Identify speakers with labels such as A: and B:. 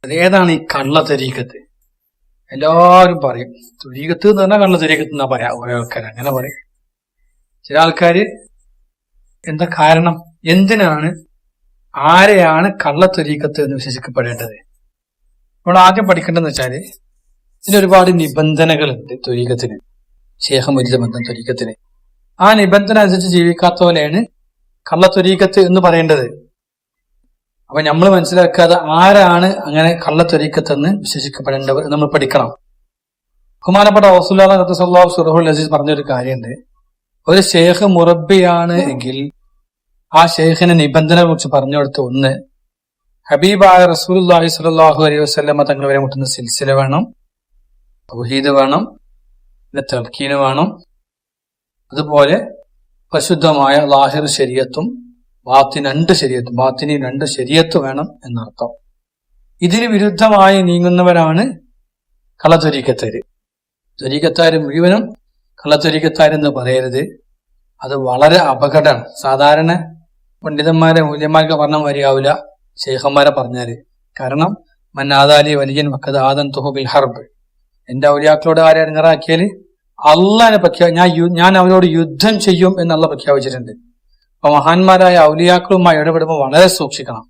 A: ഏതാണ് ഈ കള്ള തരീക്കത്ത്? എല്ലാവരും പറയും ത്വരീക്കത്ത് എന്ന് പറഞ്ഞാൽ കള്ള തരീക്കത്ത് എന്നാ പറയാ. ഓരോ ആൾക്കാർ അങ്ങനെ പറയും. ചില ആൾക്കാര് എന്താ കാരണം, എന്തിനാണ് ആരെയാണ് കള്ള ത്വരീക്കത്ത് എന്ന് വിശ്വസിക്കപ്പെടേണ്ടത്? നമ്മൾ ആദ്യം പഠിക്കേണ്ടതെന്ന് വെച്ചാല് ഇതിന് ഒരുപാട് നിബന്ധനകളുണ്ട് ത്വരീക്കത്തിന്, ശേഖമുരിത ബന്ധം ത്വരീക്കത്തിന്. ആ നിബന്ധന അനുസരിച്ച് ജീവിക്കാത്ത പോലെയാണ് കള്ള ത്വരീക്കത്ത് എന്ന് പറയേണ്ടത്. അപ്പൊ നമ്മൾ മനസ്സിലാക്കാതെ ആരാണ് അങ്ങനെ കള്ള ത്വരീക്കത്ത് എന്ന് വിശ്വസിക്കപ്പെടേണ്ടവർ നമ്മൾ പഠിക്കണം. ബഹുമാനപ്പെട്ട റസൂലുള്ളാഹി ഖദ്ദസല്ലാഹു സിർറഹുൽ അസീസ് പറഞ്ഞൊരു കാര്യമുണ്ട്. ഒരു ശേഖ് മുറബ്ബിയാണ് എങ്കിൽ ആ ശേഖിന്റെ നിബന്ധനയെ കുറിച്ച് പറഞ്ഞു കൊടുത്ത ഒന്ന്, ഹബീബായ റസൂലുള്ളാഹി സ്വല്ലല്ലാഹു അലൈഹി വസല്ലമ തങ്ങൾ വരെ മുട്ടുന്ന സിൽസില വേണം, തൗഹീദ് വേണം, പിന്നെ തൽക്കീന് വേണം, അതുപോലെ പരിശുദ്ധമായ ലാഹിർ ശരീഅത്തും ബാത്തിനി രണ്ട് ശരീഅത്ത് വേണം എന്നർത്ഥം. ഇതിന് വിരുദ്ധമായി നീങ്ങുന്നവരാണ് കള്ളത്വരീക്കത്താര്. ത്വരീക്കത്താര് മുഴുവനും കള്ളത്വരീക്കത്താരെന്ന് പറയരുത്. അത് വളരെ അപകടമാണ്. സാധാരണ പണ്ഡിതന്മാരെ മൂല്യന്മാർക്ക് പറഞ്ഞാൽ മതിയാവില്ല ശൈഖന്മാരെ പറഞ്ഞാല്. കാരണം മന്നാദാലി വലിയൻ വക്കത് ആദൻ തുഹു ബിൽ ഹർബ്, എന്റെ ഔലിയാക്കളോട് ആരെ ഇറങ്ങാക്കിയാല് അള്ളാഹിനെ ഞാൻ അവരോട് യുദ്ധം ചെയ്യും എന്നുള്ള പ്രഖ്യാപിച്ചിട്ടുണ്ട്. അപ്പൊ മഹാന്മാരായ ഔലിയാക്കളുമായി ഇടപെടുമ്പോൾ വളരെ സൂക്ഷിക്കണം.